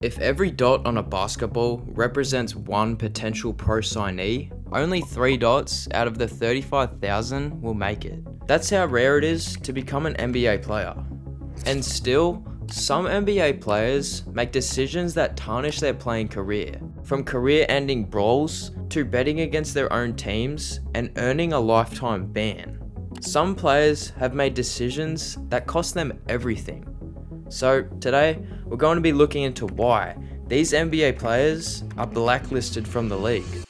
If every dot on a basketball represents one potential pro signee, only 3 dots out of the 35,000 will make it. That's how rare it is to become an NBA player. And still, some NBA players make decisions that tarnish their playing career, from career-ending brawls to betting against their own teams and earning a lifetime ban. Some players have made decisions that cost them everything. So today, we're going to be looking into why these NBA players are blacklisted from the league.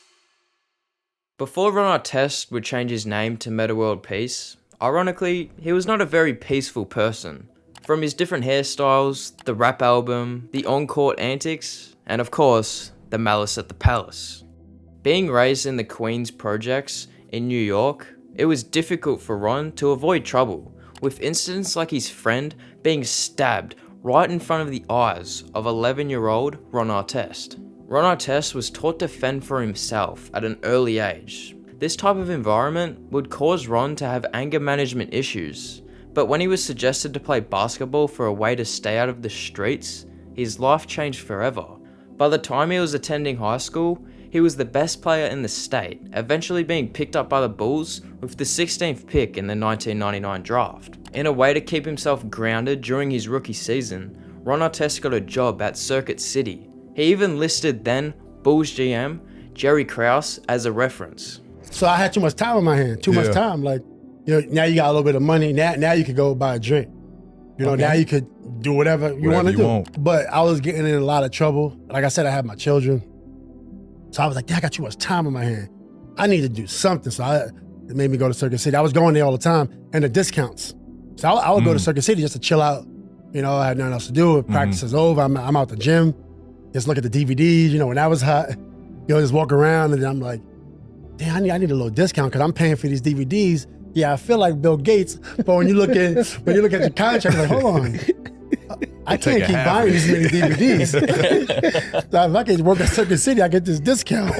Before Artest would change his name to Metta World Peace, ironically, he was not a very peaceful person. From his different hairstyles, the rap album, the on-court antics, and of course, the malice at the palace. Being raised in the Queens projects in New York, it was difficult for Ron to avoid trouble, with incidents like his friend being stabbed right in front of the eyes of 11-year-old Ron Artest. Ron Artest was taught to fend for himself at an early age. This type of environment would cause Ron to have anger management issues, but when he was suggested to play basketball for a way to stay out of the streets, his life changed forever. By the time he was attending high school, he was the best player in the state, eventually being picked up by the Bulls with the 16th pick in the 1999 draft. In a way to keep himself grounded during his rookie season, Ron Artest got a job at Circuit City. He even listed then Bulls GM Jerry Krause as a reference. So I had too much time on my hand, too much time. Like, now you got a little bit of money. Now you could go buy a drink. Now you could do whatever you want to do. But I was getting in a lot of trouble. Like I said, I had my children. So I was like, I got too much time on my hand. I need to do something. So it made me go to Circuit City. I was going there all the time, and the discounts. So I would go to Circuit City just to chill out. I had nothing else to do. Practice is over. I'm out the gym. Just look at the DVDs. When that was hot, just walk around, and then I'm like, damn, I need a little discount because I'm paying for these DVDs. Yeah, I feel like Bill Gates, but when you look at your contract, you're like, hold on. I can't keep buying this many DVDs. So if I can work at Circuit City, I get this discount.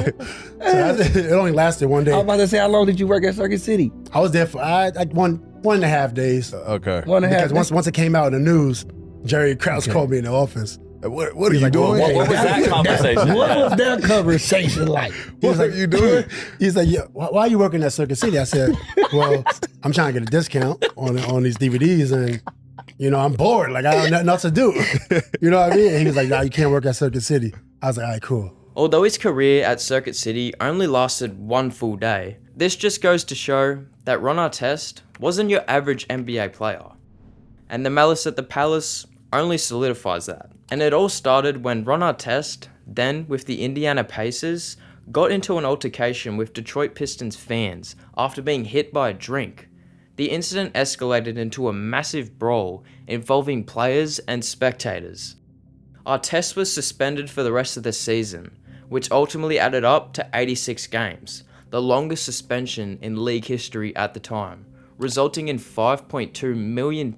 It only lasted one day. I was about to say, how long did you work at Circuit City? I was there for like 1.5 days. Okay. 1.5 Because once it came out in the news, Jerry Krause called me in the office. What are you doing? What was that conversation? What was that conversation like? What are you doing? He's like, why are you working at Circuit City? I said, well, I'm trying to get a discount on these DVDs, and I'm bored. Like, I have nothing else to do. You know what I mean? And he was like, nah, you can't work at Circuit City. I was like, all right, cool. Although his career at Circuit City only lasted one full day, this just goes to show that Ron Artest wasn't your average NBA player. And the malice at the palace only solidifies that. And it all started when Ron Artest, then with the Indiana Pacers, got into an altercation with Detroit Pistons fans after being hit by a drink. The incident escalated into a massive brawl involving players and spectators. Artest was suspended for the rest of the season, which ultimately added up to 86 games, the longest suspension in league history at the time, resulting in $5.2 million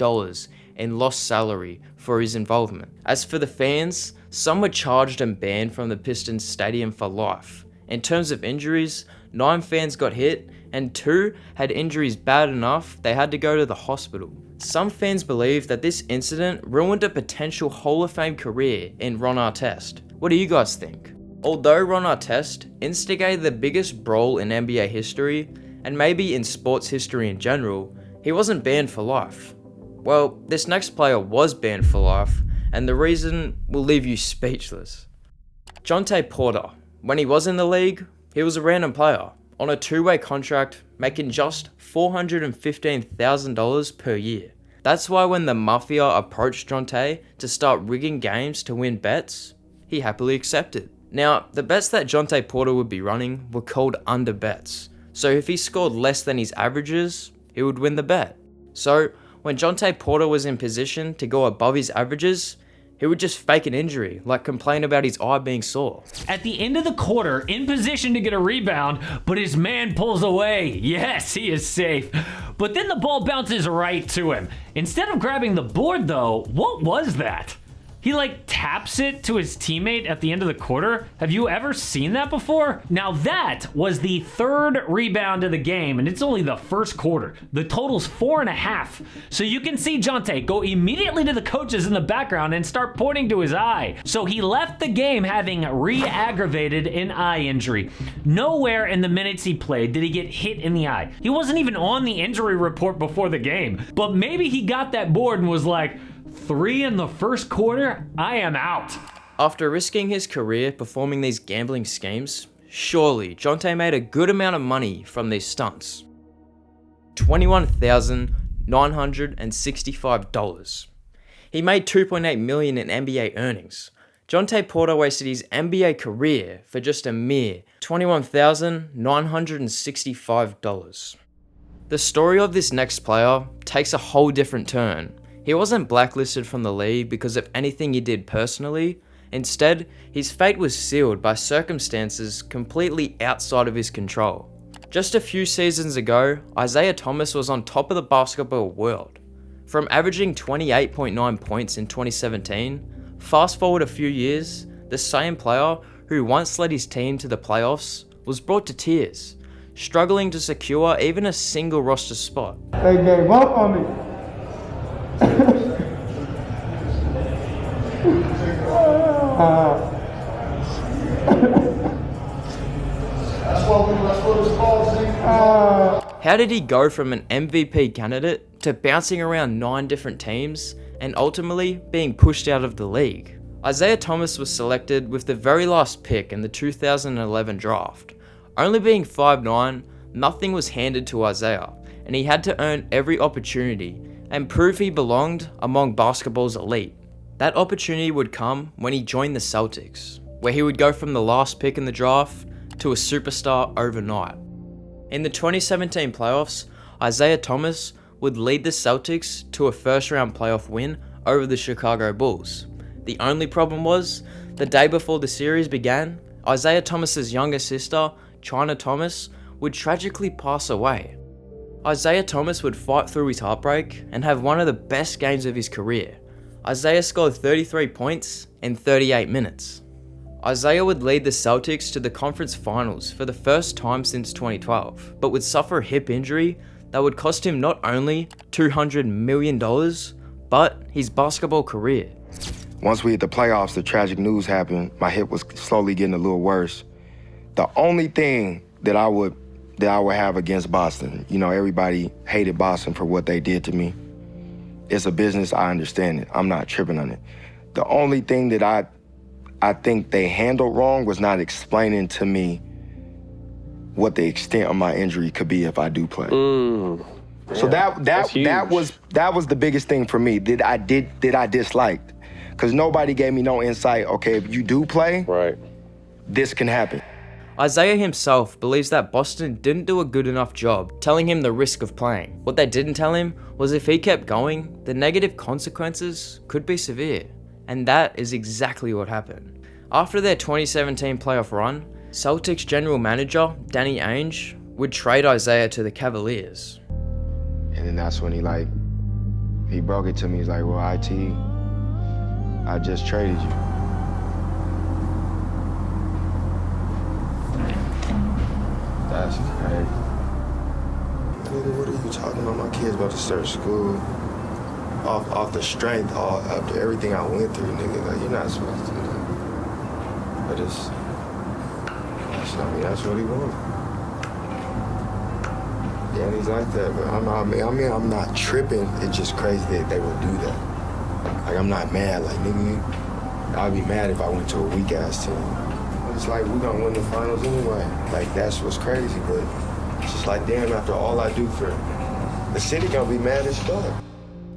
in lost salary for his involvement. As for the fans, some were charged and banned from the Pistons stadium for life. In terms of injuries, 9 fans got hit and 2 had injuries bad enough they had to go to the hospital. Some fans believe that this incident ruined a potential Hall of Fame career in Ron Artest. What do you guys think? Although Ron Artest instigated the biggest brawl in NBA history, and maybe in sports history in general, he wasn't banned for life. Well, this next player was banned for life, and the reason will leave you speechless. Jontay Porter. When he was in the league, he was a random player, on a 2-way contract, making just $415,000 per year. That's why when the Mafia approached Jontay to start rigging games to win bets, he happily accepted. Now, the bets that Jontay Porter would be running were called under bets, so if he scored less than his averages, he would win the bet. So, when Jontay Porter was in position to go above his averages, he would just fake an injury, like complain about his eye being sore. At the end of the quarter, in position to get a rebound, but his man pulls away. Yes, he is safe. But then the ball bounces right to him. Instead of grabbing the board though, what was that? He like taps it to his teammate at the end of the quarter. Have you ever seen that before? Now that was the third rebound of the game, and it's only the first quarter. The total's 4.5. So you can see Jontay go immediately to the coaches in the background and start pointing to his eye. So he left the game having re-aggravated an eye injury. Nowhere in the minutes he played did he get hit in the eye. He wasn't even on the injury report before the game, but maybe he got that bored and was like, 3 in the first quarter? I am out. After risking his career performing these gambling schemes, surely Jontay made a good amount of money from these stunts. $21,965. He made $2.8 million in NBA earnings. Jontay Porter wasted his NBA career for just a mere $21,965. The story of this next player takes a whole different turn. He wasn't blacklisted from the league because of anything he did personally. Instead, his fate was sealed by circumstances completely outside of his control. Just a few seasons ago, Isiaiah Thomas was on top of the basketball world. From averaging 28.9 points in 2017, fast forward a few years, the same player who once led his team to the playoffs was brought to tears, struggling to secure even a single roster spot. They gave up on me. How did he go from an MVP candidate to bouncing around 9 different teams and ultimately being pushed out of the league? Isiaiah Thomas was selected with the very last pick in the 2011 draft. Only being 5'9", nothing was handed to Isiaiah, and he had to earn every opportunity and prove he belonged among basketball's elite. That opportunity would come when he joined the Celtics, where he would go from the last pick in the draft to a superstar overnight. In the 2017 playoffs, Isiaiah Thomas would lead the Celtics to a first-round playoff win over the Chicago Bulls. The only problem was, the day before the series began, Isiaiah Thomas's younger sister, China Thomas, would tragically pass away. Isiaiah Thomas would fight through his heartbreak and have one of the best games of his career. Isiaiah scored 33 points in 38 minutes. Isiaiah would lead the Celtics to the conference finals for the first time since 2012, but would suffer a hip injury that would cost him not only $200 million, but his basketball career. Once we hit the playoffs, the tragic news happened. My hip was slowly getting a little worse. The only thing that I would have against Boston, you know, everybody hated Boston for what they did to me. It's a business, I understand it. I'm not tripping on it. The only thing that I think they handled wrong was not explaining to me what the extent of my injury could be if I do play. So that was the biggest thing for me that I disliked, because nobody gave me no insight. Okay, if you do play, right, this can happen. Isiaiah himself believes that Boston didn't do a good enough job telling him the risk of playing. What they didn't tell him was if he kept going, the negative consequences could be severe. And that is exactly what happened. After their 2017 playoff run, Celtics general manager Danny Ainge would trade Isiaiah to the Cavaliers. And then that's when he broke it to me. He's like, well, I just traded you. That's crazy. Nigga, what are you talking about? My kid's about to start school. Off the strength, after everything I went through, nigga, like, you're not supposed to do that. But that's what he wanted. Yeah, and he's like that, but I'm not tripping. It's just crazy that they would do that. Like, I'm not mad, like, nigga, I'd be mad if I went to a weak-ass team. It's like, we're gonna win the finals anyway. Like, that's what's crazy, but it's just like, damn, after all I do for the city, gonna be mad as fuck.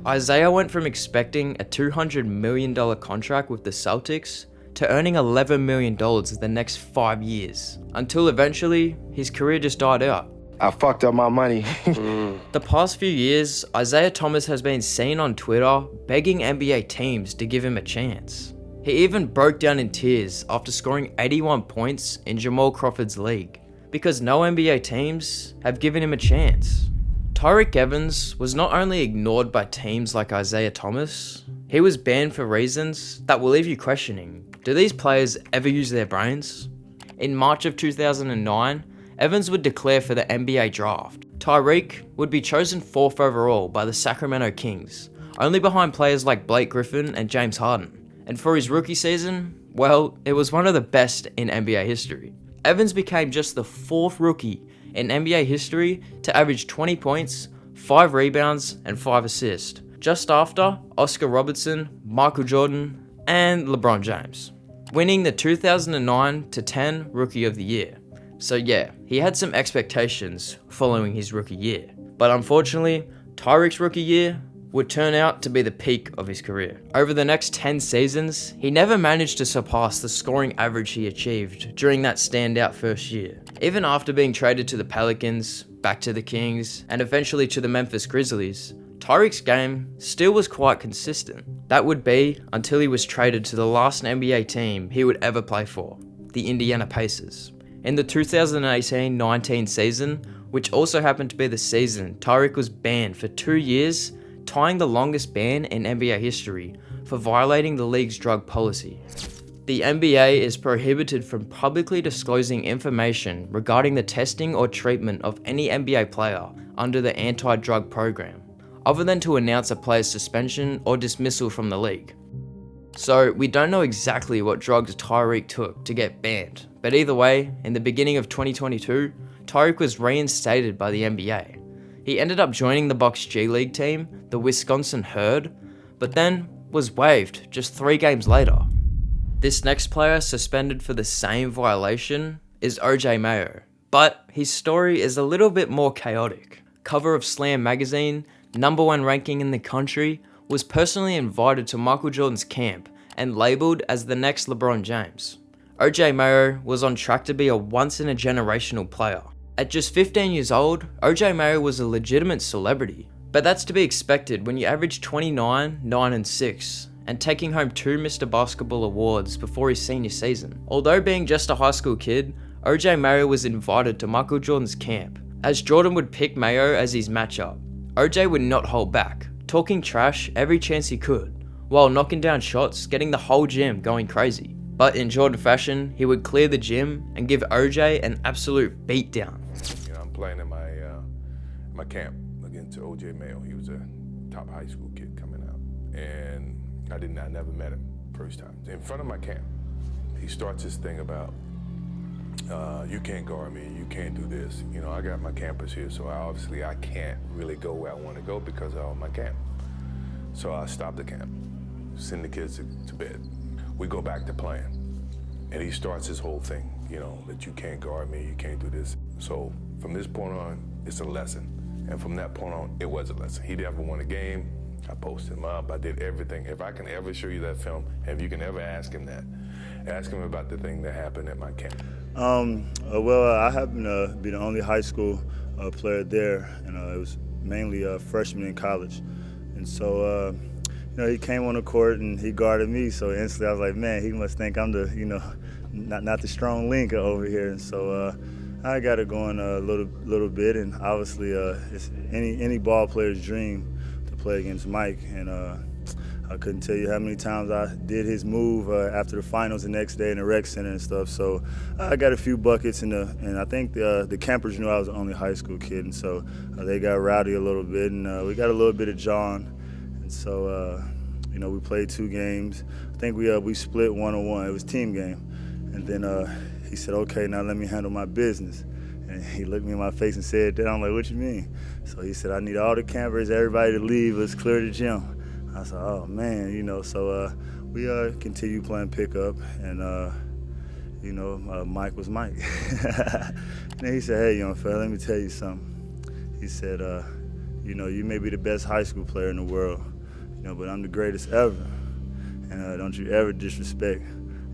Isiaiah went from expecting a $200 million contract with the Celtics to earning $11 million the next 5 years, until eventually his career just died out. I fucked up my money. The past few years, Isiaiah Thomas has been seen on Twitter begging NBA teams to give him a chance. He even broke down in tears after scoring 81 points in Jamal Crawford's league, because no NBA teams have given him a chance. Tyreke Evans was not only ignored by teams like Isiaiah Thomas, He was banned for reasons that will leave you questioning, do these players ever use their brains? In March of 2009, Evans would declare for the NBA draft. Tyreke would be chosen 4th overall by the Sacramento Kings, only behind players like Blake Griffin and James Harden. And for his rookie season, well, it was one of the best in NBA history. Evans became just the 4th rookie in NBA history to average 20 points, 5 rebounds, and 5 assists, just after Oscar Robertson, Michael Jordan, and LeBron James, winning the 2009-10 Rookie of the Year. So yeah, he had some expectations following his rookie year, but unfortunately, Tyreke's rookie year would turn out to be the peak of his career. Over the next 10 seasons, he never managed to surpass the scoring average he achieved during that standout first year. Even after being traded to the Pelicans, back to the Kings, and eventually to the Memphis Grizzlies, Tyreke's game still was quite consistent. That would be until he was traded to the last NBA team he would ever play for, the Indiana Pacers. In the 2018-19 season, which also happened to be the season Tyreke was banned for 2 years, tying the longest ban in NBA history for violating the league's drug policy. The NBA is prohibited from publicly disclosing information regarding the testing or treatment of any NBA player under the anti-drug program, other than to announce a player's suspension or dismissal from the league. So we don't know exactly what drugs Tyreke took to get banned, but either way, in the beginning of 2022, Tyreke was reinstated by the NBA. He ended up joining the Bucks G League team, the Wisconsin Herd, but then was waived just 3 games later. This next player suspended for the same violation is OJ Mayo, but his story is a little bit more chaotic. Cover of Slam magazine, #1 ranking in the country, was personally invited to Michael Jordan's camp and labelled as the next LeBron James. OJ Mayo was on track to be a once-in-a-generational player. At just 15 years old, OJ Mayo was a legitimate celebrity, but that's to be expected when you average 29, 9 and 6, and taking home 2 Mr. Basketball awards before his senior season. Although being just a high school kid, OJ Mayo was invited to Michael Jordan's camp, as Jordan would pick Mayo as his matchup. OJ would not hold back, talking trash every chance he could, while knocking down shots, getting the whole gym going crazy. But in Jordan fashion, he would clear the gym and give OJ an absolute beatdown. You know, I'm playing in my camp against OJ Mayo. He was a top high school kid coming out, and I never met him first time. In front of my camp, he starts this thing about, you can't guard me, you can't do this. You know, I got my campus here, so I can't really go where I want to go because of my camp. So I stop the camp, send the kids to bed. We go back to playing. And he starts his whole thing, you know, that you can't guard me, you can't do this. So from this point on, it's a lesson. And from that point on, it was a lesson. He never won a game. I posted him up, I did everything. If I can ever show you that film, and if you can ever ask him that, ask him about the thing that happened at my camp. I happen to be the only high school player there, and it was mainly a freshman in college. And so, you know, he came on the court and he guarded me, so instantly I was like, man, he must think I'm the, you know, not the strong link over here. And so I got it going a little bit, and obviously it's any ball player's dream to play against Mike. And I couldn't tell you how many times I did his move after the finals the next day in the rec center and stuff. So I got a few buckets, and I think the campers knew I was the only high school kid, and so they got rowdy a little bit, and we got a little bit of John. And so, you know, we played 2 games. I think we split 1-on-1. It was a team game. And then he said, okay, now let me handle my business. And he looked me in my face and said that. I'm like, what you mean? So he said, I need all the campers, everybody to leave. Let's clear the gym. I said, oh, man, you know. So we continued playing pickup. And, you know, Mike was Mike. And then he said, hey, young fella, let me tell you something. He said, you know, you may be the best high school player in the world, you know, but I'm the greatest ever. And don't you ever disrespect,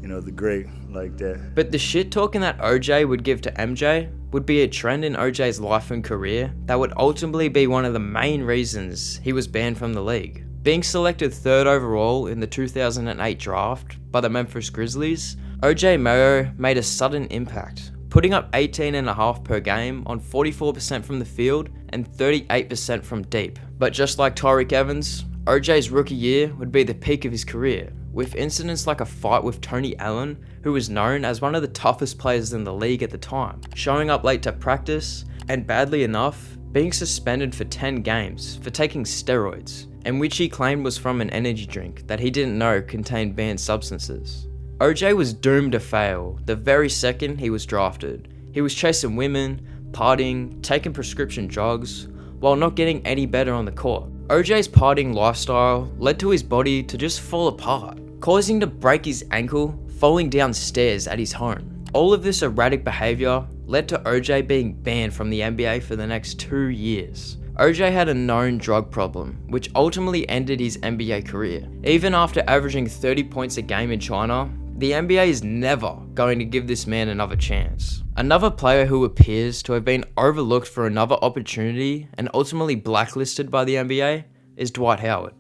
you know, the great like that. But the shit talking that OJ would give to MJ would be a trend in OJ's life and career that would ultimately be one of the main reasons he was banned from the league. Being selected 3rd overall in the 2008 draft by the Memphis Grizzlies, OJ Mayo made a sudden impact, putting up 18.5 per game on 44% from the field and 38% from deep. But just like Tyreke Evans, OJ's rookie year would be the peak of his career, with incidents like a fight with Tony Allen, who was known as one of the toughest players in the league at the time, showing up late to practice, and badly enough, being suspended for 10 games for taking steroids, and which he claimed was from an energy drink that he didn't know contained banned substances. OJ was doomed to fail the very second he was drafted. He was chasing women, partying, taking prescription drugs, while not getting any better on the court. OJ's partying lifestyle led to his body to just fall apart, causing him to break his ankle falling down stairs at his home. All of this erratic behavior led to OJ being banned from the NBA for the next 2 years. OJ had a known drug problem, which ultimately ended his NBA career. Even after averaging 30 points a game in China, the NBA is never going to give this man another chance. Another player who appears to have been overlooked for another opportunity and ultimately blacklisted by the NBA is Dwight Howard.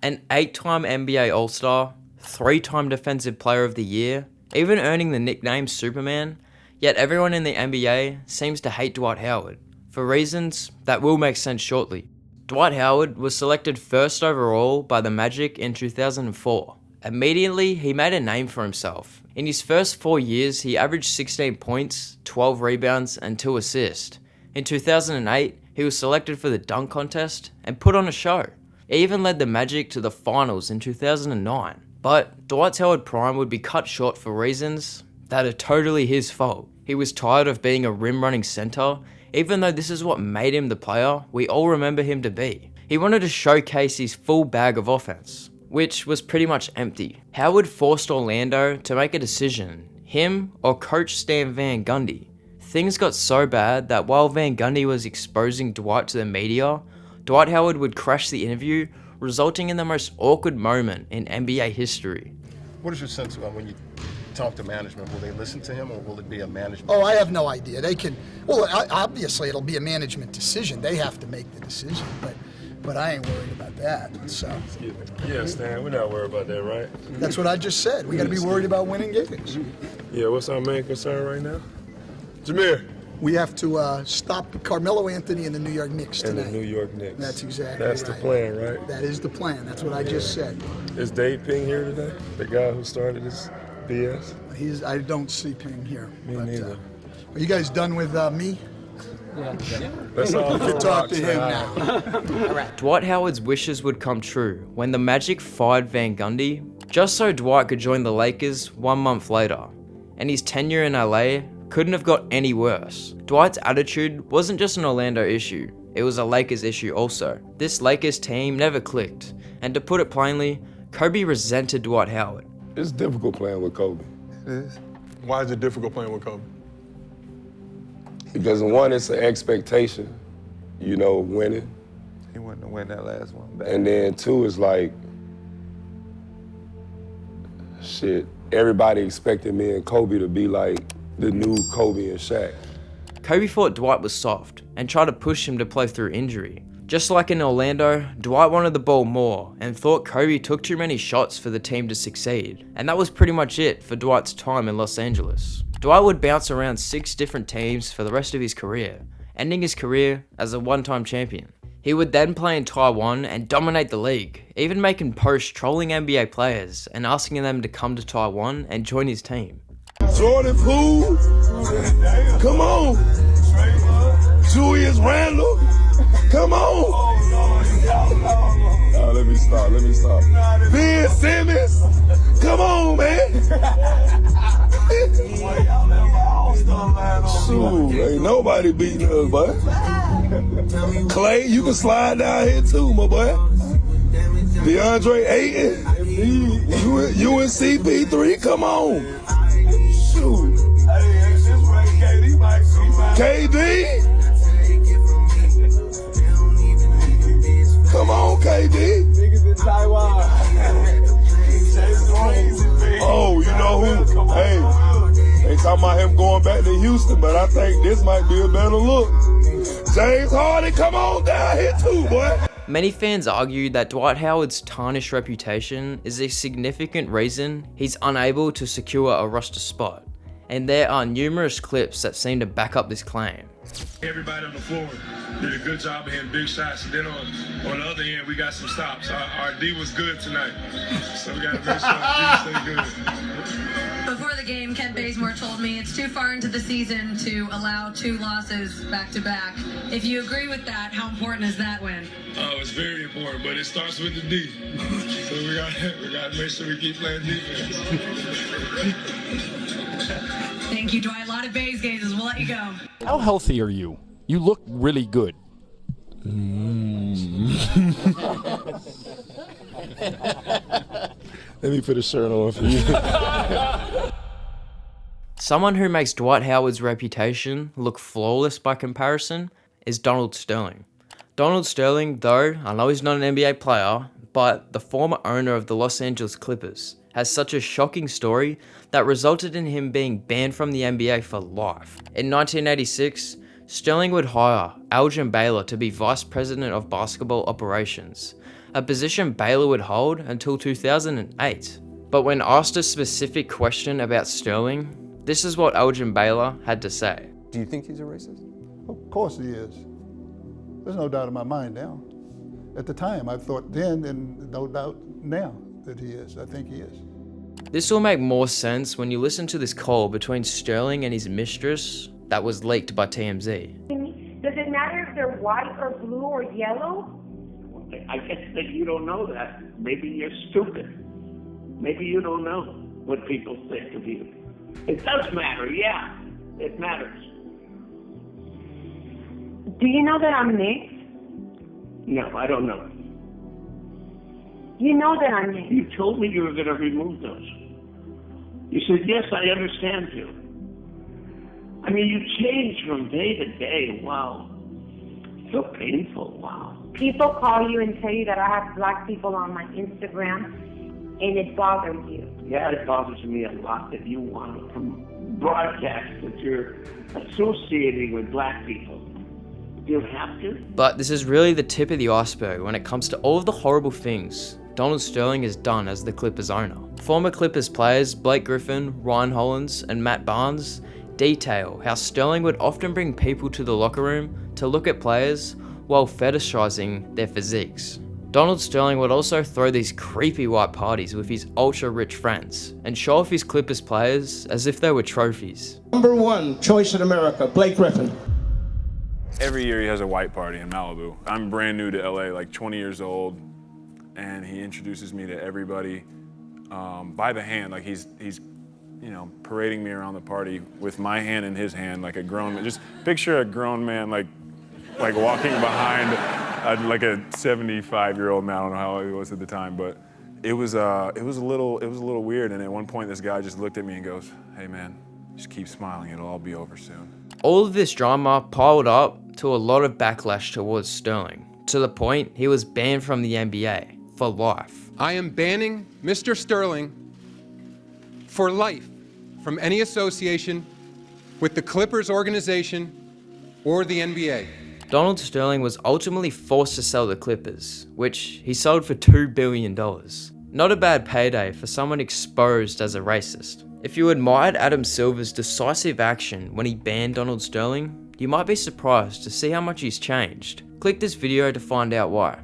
An 8-time NBA All-Star, 3-time Defensive Player of the Year, even earning the nickname Superman, yet everyone in the NBA seems to hate Dwight Howard, for reasons that will make sense shortly. Dwight Howard was selected first overall by the Magic in 2004. Immediately, he made a name for himself. In his first 4 years, he averaged 16 points, 12 rebounds, and 2 assists. In 2008, he was selected for the dunk contest and put on a show. He even led the Magic to the finals in 2009. But Dwight Howard Prime would be cut short for reasons that are totally his fault. He was tired of being a rim-running center, even though this is what made him the player we all remember him to be. He wanted to showcase his full bag of offense, which was pretty much empty. Howard forced Orlando to make a decision, him or coach Stan Van Gundy. Things got so bad that while Van Gundy was exposing Dwight to the media, Dwight Howard would crash the interview, resulting in the most awkward moment in NBA history. What is your sense when you talk to management? Will they listen to him, or will it be a management decision? I have no idea. They can, obviously it'll be a management decision. They have to make the decision, but I ain't worried about that. So. Yeah, Stan, we're not worried about that, right? That's what I just said. We got to be worried about winning games. Yeah, what's our main concern right now? Jameer. We have to stop Carmelo Anthony and the New York Knicks tonight. And the New York Knicks. That's exactly That's right. the plan, right? That is the plan. That's what I just said. Is Dave Ping here today? The guy who started this BS? I don't see Ping here. Me neither. Are you guys done with me? Yeah. Let's all can talk to him now. Dwight Howard's wishes would come true when the Magic fired Van Gundy, just so Dwight could join the Lakers 1 month later. And his tenure in LA couldn't have got any worse. Dwight's attitude wasn't just an Orlando issue, it was a Lakers issue also. This Lakers team never clicked, and to put it plainly, Kobe resented Dwight Howard. It's difficult playing with Kobe. It is. Why is it difficult playing with Kobe? Because one, it's an expectation, winning. He wanted to win that last one back. And then two, is like, everybody expected me and Kobe to be like the new Kobe and Shaq. Kobe thought Dwight was soft and tried to push him to play through injury. Just like in Orlando, Dwight wanted the ball more and thought Kobe took too many shots for the team to succeed. And that was pretty much it for Dwight's time in Los Angeles. Dwight would bounce around 6 different teams for the rest of his career, ending his career as a 1-time champion. He would then play in Taiwan and dominate the league, even making posts trolling NBA players and asking them to come to Taiwan and join his team. Jordan Poole, come on. Julius Randle, come on. Let me stop. Ben Simmons, come on, man. Shoot, ain't nobody beating us, boy. Clay, you can slide down here too, my boy. DeAndre Ayton, you and CP3, come on. Shoot. KD. Come on, KD. Oh, you know who? Hey, they talking about him going back to Houston, but I think this might be a better look. James Harden, come on down here too, boy. Many fans argue that Dwight Howard's tarnished reputation is a significant reason he's unable to secure a roster spot. and there are numerous clips that seem to back up this claim. Everybody on the floor did a good job of hitting big shots. And then on the other end, we got some stops. Our D was good tonight. So we got to make sure our D stay good. Before the game, Kent Bazemore told me it's too far into the season to allow 2 losses back-to-back. If you agree with that, how important is that win? Oh, it's very important, but it starts with the D. So we got to make sure we keep playing defense. Thank you, Dwight. A lot of Bays gazes. We'll let you go. How healthy are you? You look really good. Let me put a shirt on for you. Someone who makes Dwight Howard's reputation look flawless by comparison is Donald Sterling. Donald Sterling, though, I know he's not an NBA player, but the former owner of the Los Angeles Clippers, has such a shocking story that resulted in him being banned from the NBA for life. In 1986, Sterling would hire Elgin Baylor to be Vice President of Basketball Operations, a position Baylor would hold until 2008. But when asked a specific question about Sterling, this is what Elgin Baylor had to say. Do you think he's a racist? Of course he is. There's no doubt in my mind now. At the time, I thought then, and no doubt now that he is. I think he is. This will make more sense when you listen to this call between Sterling and his mistress that was leaked by TMZ. Does it matter if they're white or blue or yellow? I guess that you don't know that. Maybe you're stupid. Maybe you don't know what people think of you. It does matter, yeah. It matters. Do you know that I'm mixed? No, I don't know. You know that I'm mixed. You told me you were going to remove those. You said, yes, I understand you. I mean, you change from day to day. Wow. So painful. Wow. People call you and tell you that I have black people on my Instagram, and it bothers you. Yeah, it bothers me a lot that you want to broadcast that you're associating with black people. Do you have to? But this is really the tip of the iceberg when it comes to all of the horrible things Donald Sterling has done as the Clippers owner. Former Clippers players Blake Griffin, Ryan Hollins, and Matt Barnes detail how Sterling would often bring people to the locker room to look at players while fetishizing their physiques. Donald Sterling would also throw these creepy white parties with his ultra-rich friends and show off his Clippers players as if they were trophies. Number 1 choice in America, Blake Griffin. Every year he has a white party in Malibu. I'm brand new to LA, like 20 years old, and he introduces me to everybody by the hand. Like he's parading me around the party with my hand in his hand, like a grown man. Just picture a grown man like walking behind like a 75-year-old man. I don't know how old he was at the time, but it was a little weird. And at one point, this guy just looked at me and goes, "Hey man, just keep smiling. It'll all be over soon." All of this drama piled up to a lot of backlash towards Sterling, to the point he was banned from the NBA for life. I am banning Mr. Sterling for life from any association with the Clippers organization or the NBA. Donald Sterling was ultimately forced to sell the Clippers, which he sold for $2 billion. Not a bad payday for someone exposed as a racist. If you admired Adam Silver's decisive action when he banned Donald Sterling, you might be surprised to see how much he's changed. Click this video to find out why.